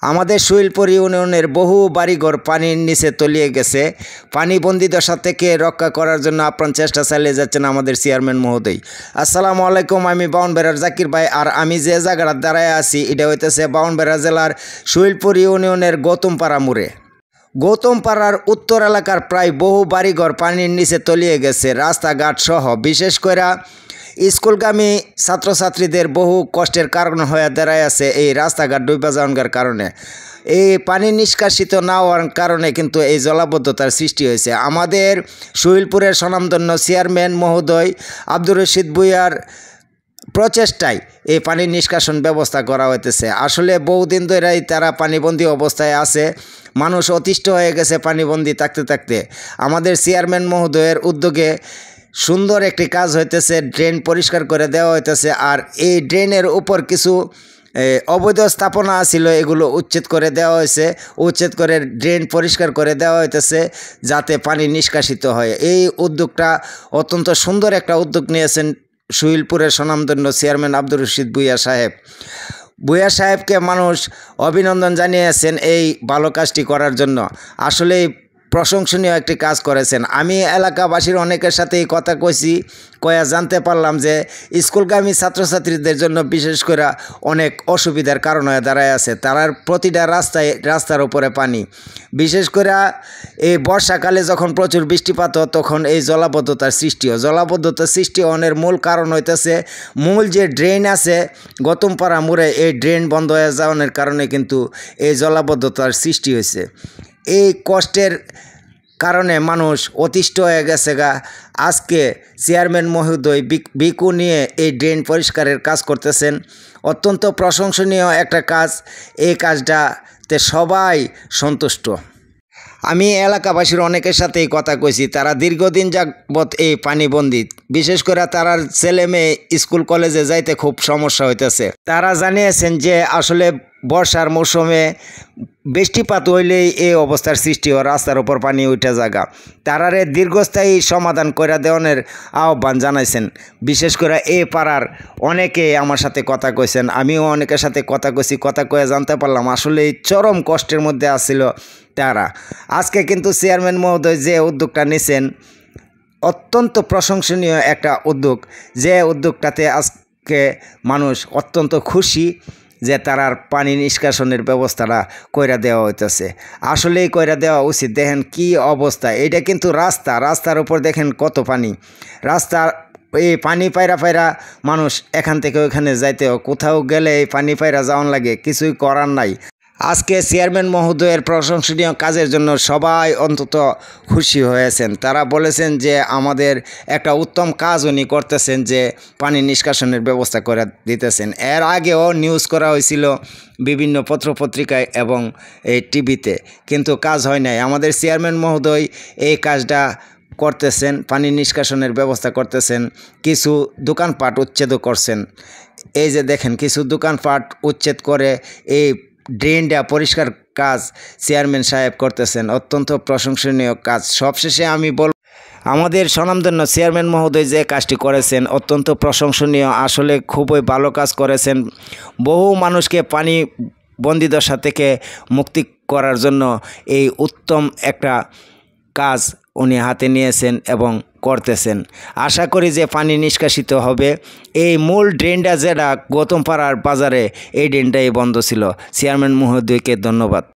আমাদের শৈলপুর ইউনিয়নের বহু বাড়িঘর পানির নিচে তলিয়ে গেছে। পানিবন্দী দশা থেকে রক্ষা করার জন্য আপ্রাণ চেষ্টা চালিয়ে যাচ্ছেন আমাদের চেয়ারম্যান মহোদয়। আসসালামু আলাইকুম, আমি বাউনবেড়ার জাকির ভাই। আর আমি যে জায়গাটার দাঁড়ায় আছি এটা হইতেছে বাউনবেড়া জেলার শৈলপুর ইউনিয়নের গৌতমপাড়া মোড়ে। গৌতমপাড়ার উত্তর এলাকার প্রায় বহু বাড়িঘর পানির নিচে তলিয়ে গেছে, রাস্তাঘাট সহ। বিশেষ করে স্কুলগামী ছাত্রছাত্রীদের বহু কষ্টের কারণ হয়ে দাঁড়ায় আছে এই রাস্তাঘাট ডুবে যাওয়ার কারণে। এই পানি নিষ্কাশিত না হওয়ার কারণে কিন্তু এই জলাবদ্ধতার সৃষ্টি হয়েছে। আমাদের শৈলপুরের স্বনামধন্য চেয়ারম্যান মহোদয় আব্দুর রশিদ ভূঁইয়ার প্রচেষ্টায় এই পানি নিষ্কাশন ব্যবস্থা করা হইতেছে। আসলে বহুদিন ধরেই তারা পানিবন্দী অবস্থায় আছে, মানুষ অতিষ্ঠ হয়ে গেছে পানিবন্দী থাকতে থাকতে। আমাদের চেয়ারম্যান মহোদয়ের উদ্যোগে সুন্দর একটি কাজ হইতেছে, ড্রেন পরিষ্কার করে দেওয়া হইতেছে। আর এই ড্রেনের উপর কিছু অবৈধ স্থাপনা ছিল, এগুলো উচ্ছেদ করে দেওয়া হয়েছে। উচ্ছেদ করে ড্রেন পরিষ্কার করে দেওয়া হইতেছে যাতে পানি নিষ্কাশিত হয়। এই উদ্যোগটা অত্যন্ত সুন্দর একটা উদ্যোগ নিয়েছেন শৈলপুরের স্বনামধন্য চেয়ারম্যান আব্দুর রশিদ ভূঁইয়া সাহেব। ভূঁইয়া সাহেবকে মানুষ অভিনন্দন জানিয়েছেন এই ভালো কাজটি করার জন্য। আসলেই প্রশংসনীয় একটি কাজ করেছেন। আমি এলাকাবাসীর অনেকের সাথেই কথা কইছি, কয়া জানতে পারলাম যে স্কুলগামী ছাত্রছাত্রীদের জন্য বিশেষ করে অনেক অসুবিধার কারণ হয়ে দাঁড়ায় আছে। তারার প্রতিটা রাস্তার উপরে পানি। বিশেষ করে এই বর্ষাকালে যখন প্রচুর বৃষ্টিপাত হয় তখন এই জলাবদ্ধতার সৃষ্টি হয়। জলাবদ্ধতার সৃষ্টি হওয়ার মূল কারণ হইতেছে মূল যে ড্রেন আছে গৌতমপাড়া মোড়ে, এই ড্রেন বন্ধ হয়ে যাওয়ার কারণে কিন্তু এই জলাবদ্ধতার সৃষ্টি হয়েছে। এই কষ্টের কারণে মানুষ অতিষ্ঠ হয়ে গেছে গা। আজকে চেয়ারম্যান মহোদয় বিকু নিয়ে এই ড্রেন পরিষ্কারের কাজ করতেছেন, অত্যন্ত প্রশংসনীয় একটা কাজ। এই কাজটাতে সবাই সন্তুষ্ট। আমি এলাকাবাসীর অনেকের সাথেই কথা কইছি, তারা দীর্ঘদিন যাবৎ এই পানিবন্দী। বিশেষ করে তারা ছেলে মেয়ে স্কুল কলেজে যাইতে খুব সমস্যা হইতেছে। তারা জানিয়েছেন যে আসলে বর্ষার মৌসুমে বৃষ্টিপাত হইলেই এই অবস্থার সৃষ্টি হয়, রাস্তার উপর পানি উঠে জায়গা। তারারে দীর্ঘস্থায়ী সমাধান করে দেওয়ার আহ্বান জানাইছেন। বিশেষ করে এই পাড়ার অনেকে আমার সাথে কথা কইছেন, আমিও অনেকের সাথে কথা কইছি। কথা কয়ে জানতে পারলাম আসলে এই চরম কষ্টের মধ্যে আসছিল তারা। আজকে কিন্তু চেয়ারম্যান মহোদয় যে উদ্যোগটা নিছেন অত্যন্ত প্রশংসনীয় একটা উদ্যোগ। যে উদ্যোগটাতে আজকে মানুষ অত্যন্ত খুশি যে তারার পানি নিষ্কাশনের ব্যবস্থাটা কইরা দেওয়া হইতেছে। আসলেই কইরা দেওয়া উচিত। দেখেন কি অবস্থা, এটা কিন্তু রাস্তার উপর দেখেন কত পানি। রাস্তার এই পানি পায়রা মানুষ এখান থেকে ওইখানে যাইতে, কোথাও গেলে এই পানি পায়রা যাওয়ান লাগে, কিছুই করার নাই। আজকে চেয়ারম্যান মহোদয়ের প্রশংসনীয় কাজের জন্য সবাই অন্তত খুশি হয়েছেন। তারা বলেছেন যে আমাদের একটা উত্তম কাজ উনি করতেছেন, যে পানি নিষ্কাশনের ব্যবস্থা করে দিতেছেন। এর আগেও নিউজ করা হয়েছিল বিভিন্ন পত্রপত্রিকায় এবং এই টিভিতে, কিন্তু কাজ হয় নাই। আমাদের চেয়ারম্যান মহোদয় এই কাজটা করতেছেন, পানি নিষ্কাশনের ব্যবস্থা করতেছেন। কিছু দোকানপাট উচ্ছেদও করছেন। এই যে দেখেন কিছু দোকানপাট উচ্ছেদ করে এই ড্রেনটা পরিষ্কার কাজ চেয়ারম্যান সাহেব করতেছেন, অত্যন্ত প্রশংসনীয় কাজ। সবশেষে আমি বলব আমাদের স্বনামধন্য চেয়ারম্যান মহোদয় যে কাজটি করেছেন অত্যন্ত প্রশংসনীয়। আসলে খুবই ভালো কাজ করেছেন। বহু মানুষকে পানি বন্দী দশা থেকে মুক্তি করার জন্য এই উত্তম একটা কাজ উনি হাতে নিয়েছেন এবং করতেছেন। আশা করি যে পানি নিষ্কাশিত হবে। এই মূল ড্রেনটা যেটা গৌতমপাড়ার বাজারে, এই ড্রেনটাই বন্ধ ছিল। চেয়ারম্যান মহোদয়কে ধন্যবাদ।